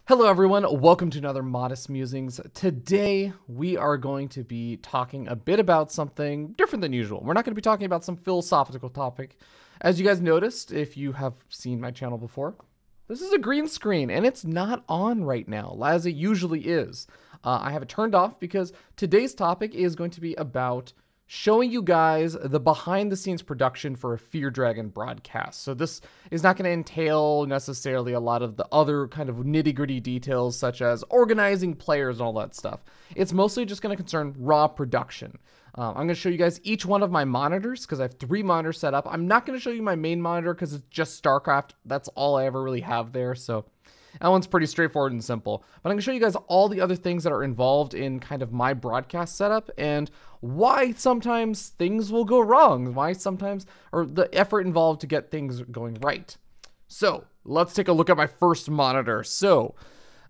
Hello everyone, welcome to another Modest Musings. Today we are going to be talking a bit about something different than usual. We're not going to be talking about some philosophical topic. As you guys noticed, if you have seen my channel before, this is a green screen and it's not on right now, as it usually is. I have it turned off because today's topic is going to be about showing you guys the behind the scenes production for a Fear Dragon broadcast. So this is not going to entail necessarily a lot of the other kind of nitty gritty details such as organizing players and all that stuff. It's mostly just going to concern raw production. I'm going to show you guys each one of my monitors because I have 3 monitors set up. I'm not going to show you my main monitor because it's just StarCraft. That's all I ever really have there. So that one's pretty straightforward and simple. But I'm going to show you guys all the other things that are involved in kind of my broadcast setup and why sometimes things will go wrong, why sometimes, or the effort involved to get things going right. So let's take a look at my first monitor. So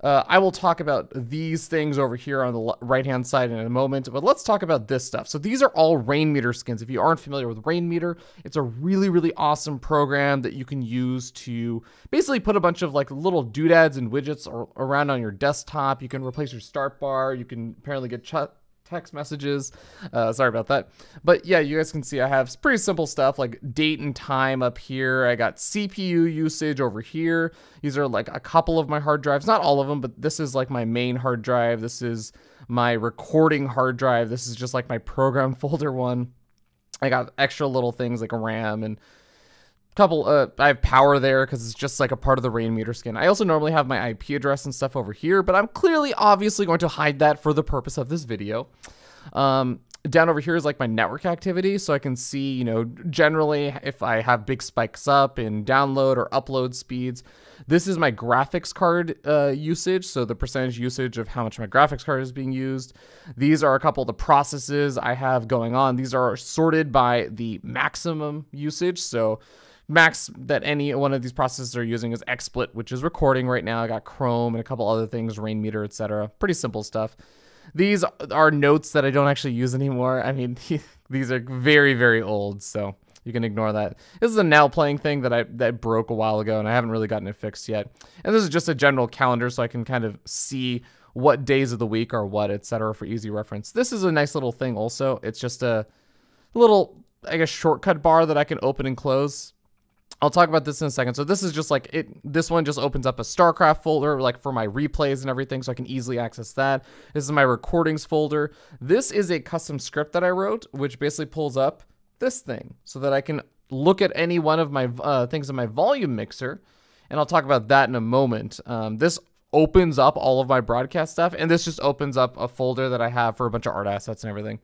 I will talk about these things over here on the right-hand side in a moment, but let's talk about this stuff. So these are all Rainmeter skins. If you aren't familiar with Rainmeter, it's a really, really awesome program that you can use to basically put a bunch of like little doodads and widgets around on your desktop. You can replace your start bar. You can apparently get text messages. Sorry about that. But yeah, you guys can see I have pretty simple stuff like date and time up here. I got CPU usage over here. These are like a couple of my hard drives, not all of them, but this is like my main hard drive. This is my recording hard drive. This is just like my program folder one. I got extra little things like a RAM and couple I have power there because it's just like a part of the Rainmeter skin. I also normally have my IP address and stuff over here, but I'm clearly obviously going to hide that for the purpose of this video. Down over here is like my network activity, so I can see, you know, generally if I have big spikes up in download or upload speeds. This is my graphics card usage, so the percentage usage of how much my graphics card is being used. These are a couple of the processes I have going on. These are sorted by the maximum usage, so max that any one of these processes are using is XSplit, which is recording right now. I got Chrome and a couple other things, Rainmeter, etc. Pretty simple stuff. These are notes that I don't actually use anymore. I mean, these are very, very old, so you can ignore that. This is a now playing thing that broke a while ago, and I haven't really gotten it fixed yet. And this is just a general calendar, so I can kind of see what days of the week are what, etc. for easy reference. This is a nice little thing also. It's just a little, I guess, shortcut bar that I can open and close. I'll talk about this in a second. So this is just like this one just opens up a StarCraft folder like for my replays and everything, so I can easily access that. This is my recordings folder. This is a custom script that I wrote, which basically pulls up this thing so that I can look at any one of my things in my volume mixer, and I'll talk about that in a moment. This opens up all of my broadcast stuff, and this just opens up a folder that I have for a bunch of art assets and everything.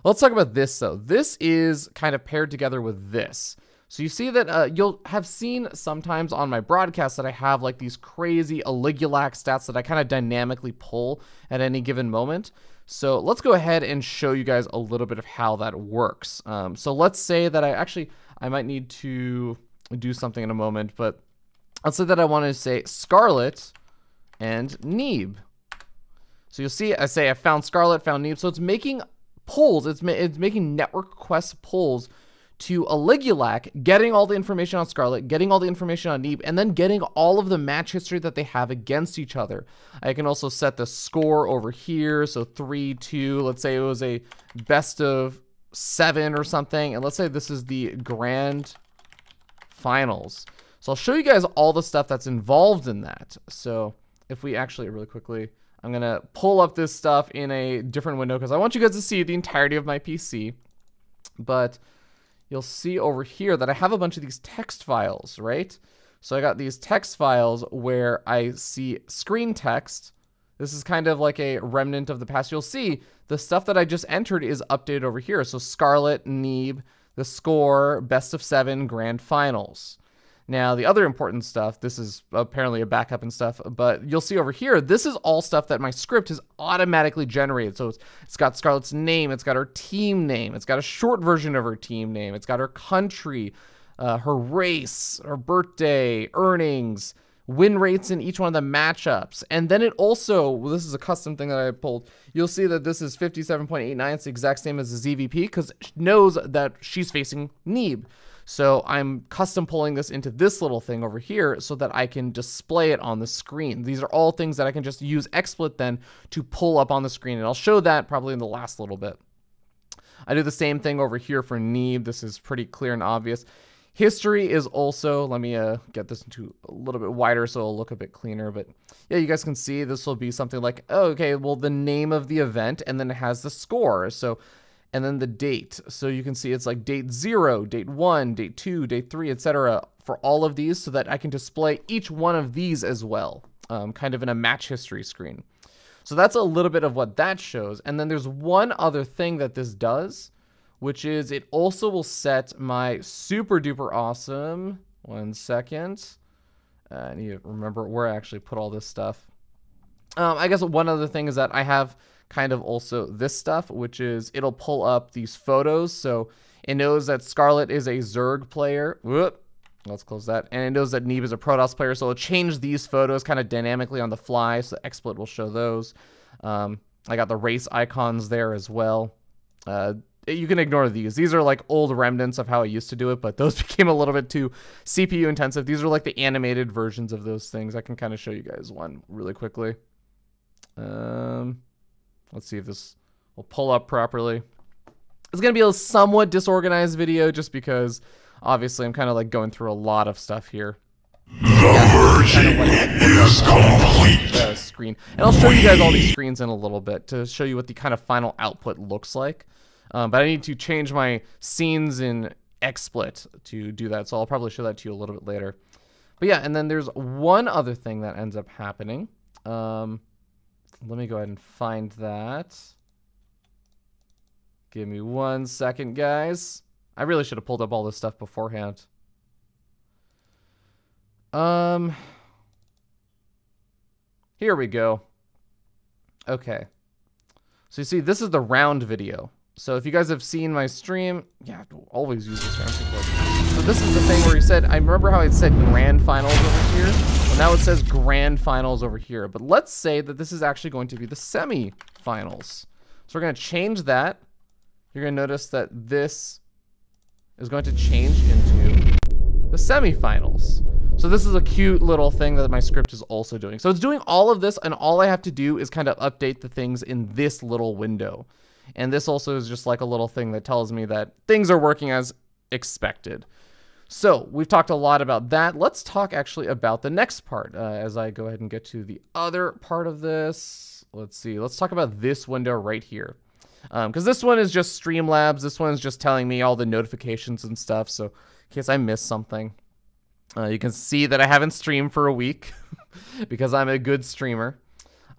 Let's talk about this though. This is kind of paired together with this. So you see that you'll have seen sometimes on my broadcast that I have like these crazy Aligulac stats that I kind of dynamically pull at any given moment. So let's go ahead and show you guys a little bit of how that works. So let's say that I might need to do something in a moment, but let's say that I want to say Scarlet and Neeb. So you'll see I say I found Scarlet, found Neeb. So it's making pulls. It's making network request pulls to Aligulac, getting all the information on Scarlet, getting all the information on Neeb, and then getting all of the match history that they have against each other. I can also set the score over here, so 3-2. Let's say it was a best of 7 or something, and let's say this is the grand finals. So I'll show you guys all the stuff that's involved in that. So if we actually really quickly, I'm gonna pull up this stuff in a different window because I want you guys to see the entirety of my PC, but you'll see over here that I have a bunch of these text files, right? So I got these text files where I see screen text. This is kind of like a remnant of the past. You'll see the stuff that I just entered is updated over here. So Scarlet, Neeb, the score, best of 7, grand finals. Now, the other important stuff, this is apparently a backup and stuff, but you'll see over here, this is all stuff that my script has automatically generated. So it's got Scarlet's name, it's got her team name, it's got a short version of her team name, it's got her country, her race, her birthday, earnings, win rates in each one of the matchups. And then it also, well, this is a custom thing that I pulled. You'll see that this is 57.89. It's the exact same as the ZVP because it knows that she's facing Neeb. So I'm custom pulling this into this little thing over here so that I can display it on the screen. These are all things that I can just use XSplit then to pull up on the screen. And I'll show that probably in the last little bit. I do the same thing over here for Neeb. This is pretty clear and obvious. History is also, let me get this into a little bit wider so it'll look a bit cleaner. But yeah, you guys can see this will be something like, oh, okay, well, the name of the event, and then it has the score. So, and then the date. So you can see it's like date 0, date 1, date 2, date 3, etc. for all of these so that I can display each one of these as well, kind of in a match history screen. So that's a little bit of what that shows. And then there's one other thing that this does, which is it also will set my super duper awesome, 1 second. I need to remember where I actually put all this stuff. I guess one other thing is that I have kind of also this stuff, which is it'll pull up these photos. So it knows that Scarlet is a Zerg player. Whoop. Let's close that. And it knows that Neeb is a Protoss player. So it'll change these photos kind of dynamically on the fly. So XSplit will show those. I got the race icons there as well. You can ignore these. These are like old remnants of how I used to do it, but those became a little bit too CPU intensive. These are like the animated versions of those things. I can kind of show you guys one really quickly. Let's see if this will pull up properly. It's going to be a somewhat disorganized video just because obviously I'm kind of like going through a lot of stuff here. Is complete. Screen. And I'll show you guys all these screens in a little bit to show you what the kind of final output looks like. But I need to change my scenes in XSplit to do that, so I'll probably show that to you a little bit later. But yeah, and then there's one other thing that ends up happening. Let me go ahead and find that. Give me 1 second, guys. I really should have pulled up all this stuff beforehand. Here we go. Okay. So you see, this is the round video. So if you guys have seen my stream, yeah, always use this round video. So this is the thing where you said, I remember how it said grand finals over here. Well, now it says grand finals over here. But let's say that this is actually going to be the semi-finals. So we're going to change that. You're going to notice that this is going to change into the semi-finals. So this is a cute little thing that my script is also doing. So it's doing all of this, and all I have to do is kind of update the things in this little window. And this also is just like a little thing that tells me that things are working as expected. So we've talked a lot about that. Let's talk actually about the next part as I go ahead and get to the other part of this. Let's see. Let's talk about this window right here. Because this one is just Streamlabs. This one is just telling me all the notifications and stuff. So in case I missed something, you can see that I haven't streamed for a week because I'm a good streamer.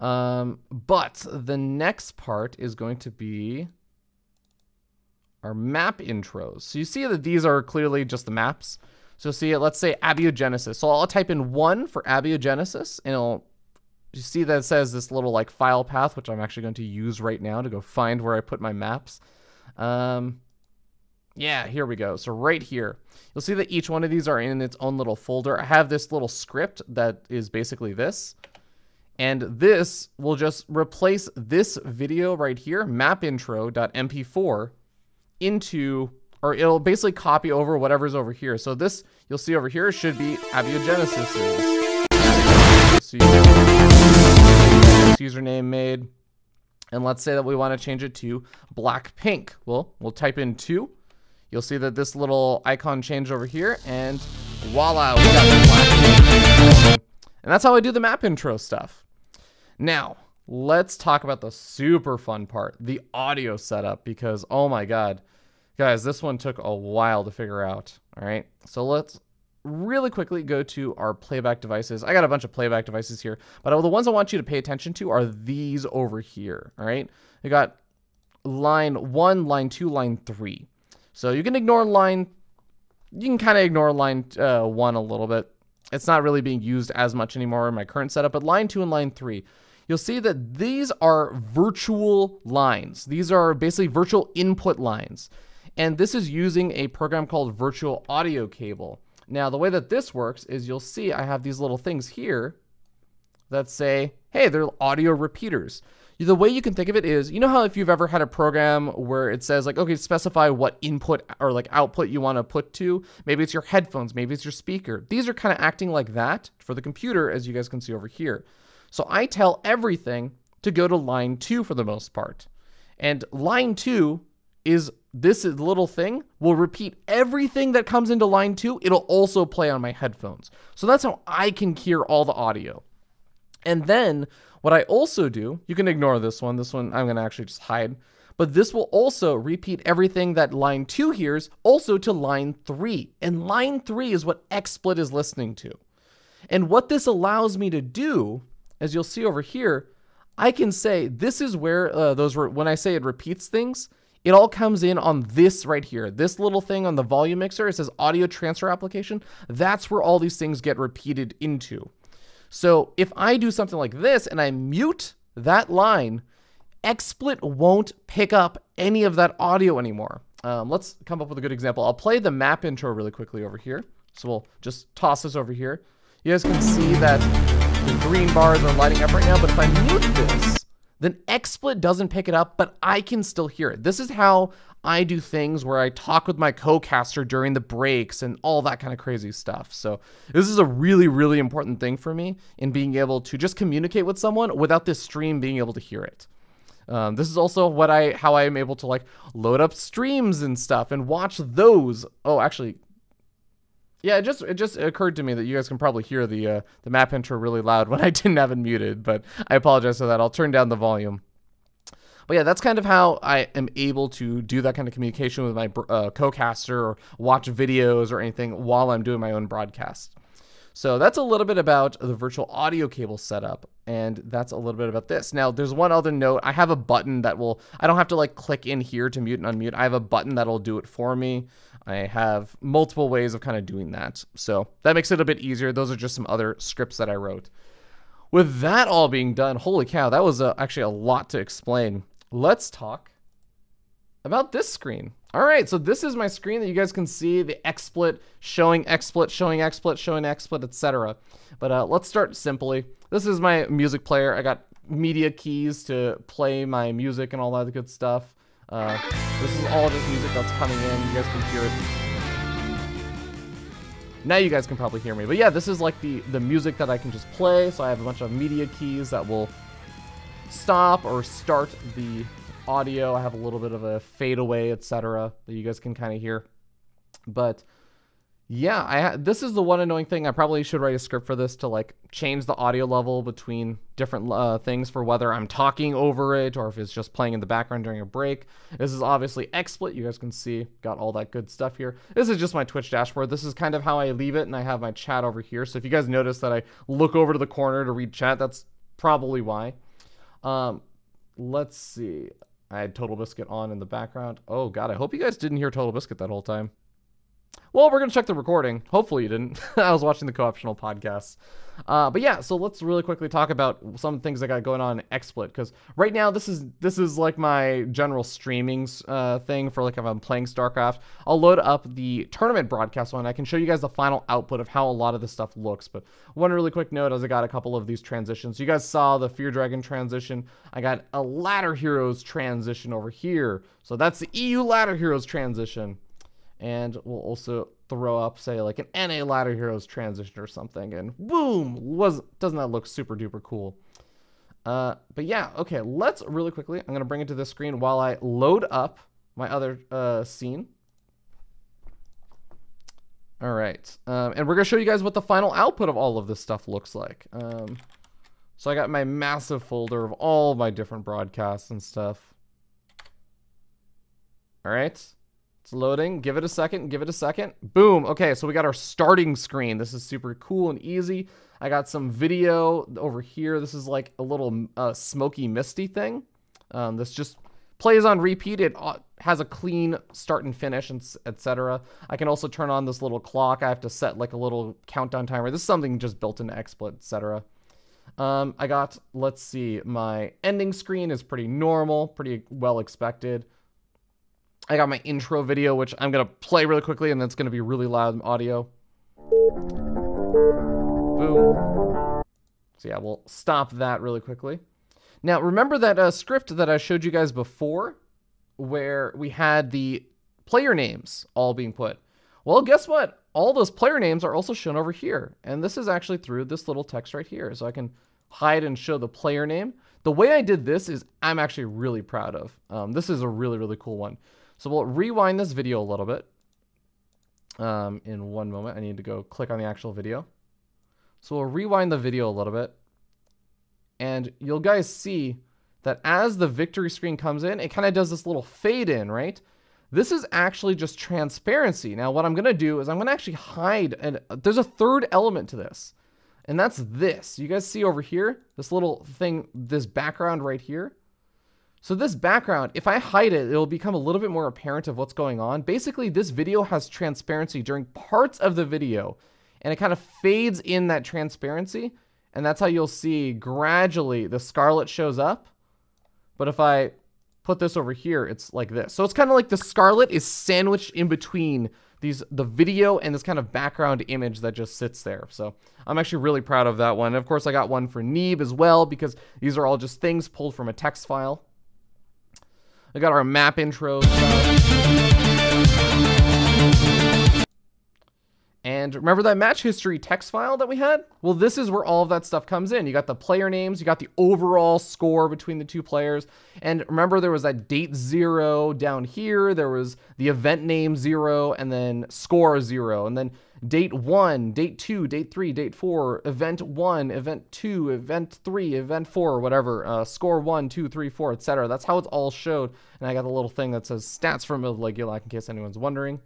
But the next part is going to be our map intros. So you see that these are clearly just the maps. So see it, let's say abiogenesis. So I'll type in 1 for abiogenesis, and you see that it says this little like file path, which I'm actually going to use right now to go find where I put my maps. Yeah, here we go. So right here, you'll see that each one of these are in its own little folder. I have this little script that is basically this. And this will just replace this video right here, mapintro.mp4, into, or it'll basically copy over whatever's over here. So this, you'll see over here, should be abiogenesis. So you get this username made. And let's say that we want to change it to Blackpink. Well, we'll type in 2. You'll see that this little icon changed over here, and voila, we got the Blackpink. And that's how I do the map intro stuff. Now, let's talk about the super fun part, the audio setup, because oh my god, guys, this one took a while to figure out. All right, so let's really quickly go to our playback devices. I got a bunch of playback devices here, but the ones I want you to pay attention to are these over here. All right, we got line 1, line 2, line 3. So you can ignore line, you can kind of ignore line 1 a little bit. It's not really being used as much anymore in my current setup, but line 2 and line 3, you'll see that these are virtual lines. These are basically virtual input lines. And this is using a program called Virtual Audio Cable. Now, the way that this works is you'll see I have these little things here that say, hey, they're audio repeaters. The way you can think of it is, you know how if you've ever had a program where it says like, okay, specify what input or like output you want to put to, maybe it's your headphones, maybe it's your speaker. These are kind of acting like that for the computer, as you guys can see over here. So I tell everything to go to line 2 for the most part. And line 2 is this little thing will repeat everything that comes into line 2. It'll also play on my headphones. So that's how I can hear all the audio. And then what I also do, you can ignore this one. This one I'm going to actually just hide. But this will also repeat everything that line 2 hears also to line 3. And line 3 is what XSplit is listening to. And what this allows me to do, as you'll see over here, I can say this is where when I say it repeats things, it all comes in on this right here. This little thing on the volume mixer, it says audio transfer application. That's where all these things get repeated into. So if I do something like this and I mute that line, XSplit won't pick up any of that audio anymore. Let's come up with a good example. I'll play the map intro really quickly over here. So we'll just toss this over here. You guys can see that the green bars are lighting up right now, but if I mute this, then XSplit doesn't pick it up, but I can still hear it. This is how I do things where I talk with my co-caster during the breaks and all that kind of crazy stuff. So this is a really, really important thing for me in being able to just communicate with someone without this stream being able to hear it. This is also how I am able to like load up streams and stuff and watch those. Oh, actually, yeah, it just occurred to me that you guys can probably hear the map intro really loud when I didn't have it muted, but I apologize for that. I'll turn down the volume. But yeah, that's kind of how I am able to do that kind of communication with my co-caster or watch videos or anything while I'm doing my own broadcast. So that's a little bit about the virtual audio cable setup, and that's a little bit about this. Now, there's one other note. I have a button that I don't have to like click in here to mute and unmute. I have a button that'll do it for me. I have multiple ways of kind of doing that. So that makes it a bit easier. Those are just some other scripts that I wrote. With that all being done, holy cow, that was actually a lot to explain. Let's talk about this screen. All right, so this is my screen that you guys can see, the XSplit, showing XSplit, showing XSplit, showing XSplit, etc. But let's start simply. This is my music player. I got media keys to play my music and all that good stuff. This is all just music that's coming in. You guys can hear it. Now you guys can probably hear me. But yeah, this is like the music that I can just play. So I have a bunch of media keys that will stop or start the audio. I have a little bit of a fade away, etc. that you guys can kind of hear. But yeah, this is the one annoying thing. I probably should write a script for this to like change the audio level between different things for whether I'm talking over it or if it's just playing in the background during a break. This is obviously XSplit. You guys can see got all that good stuff here. This is just my Twitch dashboard. This is kind of how I leave it, and I have my chat over here. So if you guys notice that I look over to the corner to read chat, that's probably why. Let's see. I had Total Biscuit on in the background. Oh god, I hope you guys didn't hear Total Biscuit that whole time. Well, we're going to check the recording. Hopefully you didn't. I was watching the co-optional podcast. But yeah, so let's really quickly talk about some things I got going on in XSplit, because right now this is like my general streaming thing for like if I'm playing StarCraft. I'll load up the tournament broadcast one. I can show you guys the final output of how a lot of this stuff looks. But one really quick note is I got a couple of these transitions. You guys saw the feardragon transition. I got a Ladder Heroes transition over here. So that's the EU Ladder Heroes transition. And we'll also throw up, say, like an NA Ladder Heroes transition or something. And boom! Doesn't that look super duper cool? But yeah, okay, let's really quickly, I'm going to bring it to this screen while I load up my other scene. All right. And we're going to show you guys what the final output of all of this stuff looks like. So I got my massive folder of all my different broadcasts and stuff. All right. It's loading. Give it a second. Give it a second. Boom. Okay, so we got our starting screen. This is super cool and easy. I got some video over here. This is like a little smoky misty thing. This just plays on repeat. It has a clean start and finish, and etc. I can also turn on this little clock. I have to set like a little countdown timer. This is something just built into XSplit, etc. I got, let's see, my ending screen is pretty normal, pretty well expected. I got my intro video, which I'm going to play really quickly, and that's going to be really loud audio. Boom. So yeah, we'll stop that really quickly. Now, remember that script that I showed you guys before where we had the player names all being put? Well, guess what? All those player names are also shown over here. And this is actually through this little text right here. So I can hide and show the player name. The way I did this is I'm actually really proud of. This is a really, really cool one. So we'll rewind this video a little bit. In one moment, I need to go click on the actual video. So we'll rewind the video a little bit. And you'll guys see that as the victory screen comes in, it kind of does this little fade in, right? This is actually just transparency. Now, what I'm going to do is I'm going to actually hide, and there's a third element to this, and that's this. You guys see over here, this little thing, this background right here. So this background, if I hide it, it'll become a little bit more apparent of what's going on. Basically, this video has transparency during parts of the video, and it kind of fades in that transparency, and that's how you'll see gradually the scarlet shows up. But if I put this over here, it's like this. So it's kind of like the scarlet is sandwiched in between the video and this kind of background image that just sits there. So I'm actually really proud of that one. And of course, I got one for Neeb as well, because these are all just things pulled from a text file. I got our map intro stuff. And remember that match history text file that we had? Well, this is where all of that stuff comes in. You got the player names, you got the overall score between the two players. And remember, there was that date 0 down here. There was the event name 0, and then score 0. And then date 1, date 2, date 3, date 4, event 1, event 2, event 3, event 4, whatever. Score 1, 2, 3, 4, etc. That's how it's all showed. And I got the little thing that says stats from Legulac in case anyone's wondering.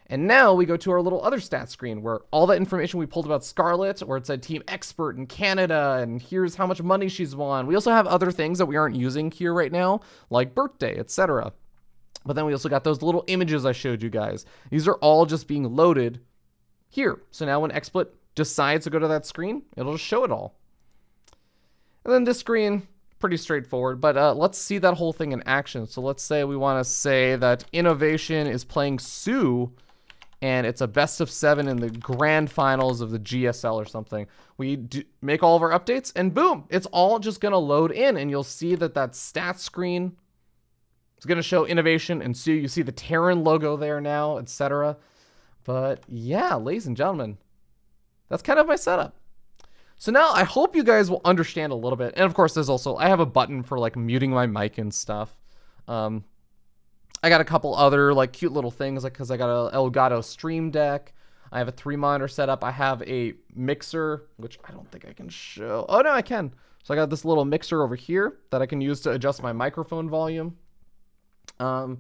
And now we go to our little other stats screen where all that information we pulled about Scarlet, where it said Team Expert in Canada, and here's how much money she's won. We also have other things that we aren't using here right now, like birthday, etc. But then we also got those little images I showed you guys. These are all just being loaded here. So now when XSplit decides to go to that screen, it'll just show it all. And then this screen, pretty straightforward, but let's see that whole thing in action. So let's say we want to say that Innovation is playing Sue, and it's a best of 7 in the grand finals of the GSL or something. We make all of our updates, and boom, it's all just going to load in, and you'll see that stats screen is going to show Innovation and Sue. You see the Terran logo there now, etc. But yeah, ladies and gentlemen, that's kind of my setup. So now I hope you guys will understand a little bit. And of course, there's also, I have a button for like muting my mic and stuff. I got a couple other like cute little things, like because I got a Elgato Stream Deck. I have a 3-monitor setup. I have a mixer, which I don't think I can show. Oh no, I can. So I got this little mixer over here that I can use to adjust my microphone volume. But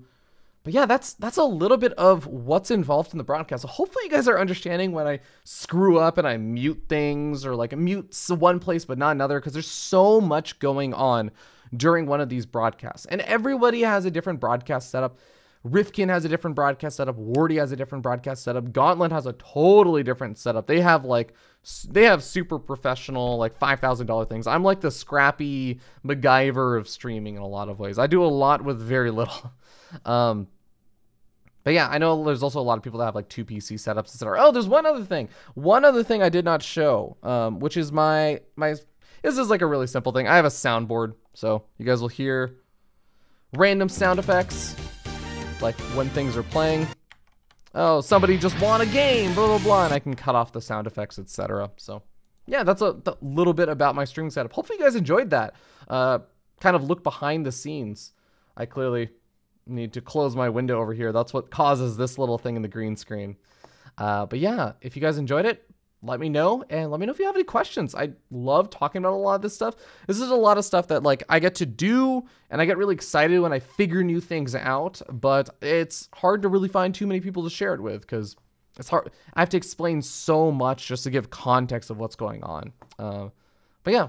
yeah, that's a little bit of what's involved in the broadcast. So hopefully you guys are understanding when I screw up and I mute things, or like mute one place but not another, because there's so much going on during one of these broadcasts. And everybody has a different broadcast setup. Rifkin has a different broadcast setup. Wardy has a different broadcast setup. Gauntlet has a totally different setup. They have super professional, like $5,000 things. I'm like the scrappy MacGyver of streaming in a lot of ways. I do a lot with very little. But yeah, I know there's also a lot of people that have like 2 PC setups, etc. Oh, there's one other thing. One other thing I did not show, which is this is like a really simple thing. I have a soundboard, so you guys will hear random sound effects, like when things are playing. Oh, somebody just won a game, blah, blah, blah, and I can cut off the sound effects, etc. So yeah, that's a little bit about my streaming setup. Hopefully you guys enjoyed that. Kind of look behind the scenes. I clearly need to close my window over here. That's what causes this little thing in the green screen. But yeah, if you guys enjoyed it, let me know, and let me know if you have any questions. I love talking about a lot of this stuff. This is a lot of stuff that like I get to do, and I get really excited when I figure new things out, but it's hard to really find too many people to share it with, because it's hard. I have to explain so much just to give context of what's going on. But yeah,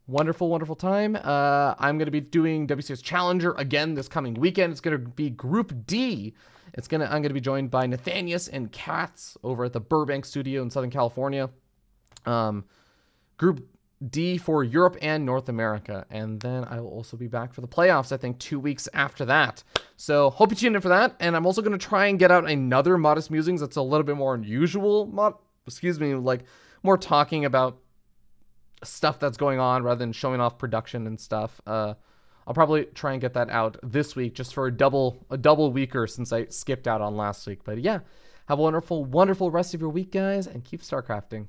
wonderful, wonderful time. I'm going to be doing WCS Challenger again this coming weekend. It's going to be Group D. I'm going to be joined by Nathanius and Katz over at the Burbank studio in Southern California. Group D for Europe and North America. And then I will also be back for the playoffs, I think 2 weeks after that. So hope you tune in for that. And I'm also going to try and get out another Modest Musings that's a little bit more unusual. Like more talking about stuff that's going on rather than showing off production and stuff. I'll probably try and get that out this week just for a double weeker since I skipped out on last week. But yeah, have a wonderful rest of your week, guys, and keep StarCrafting.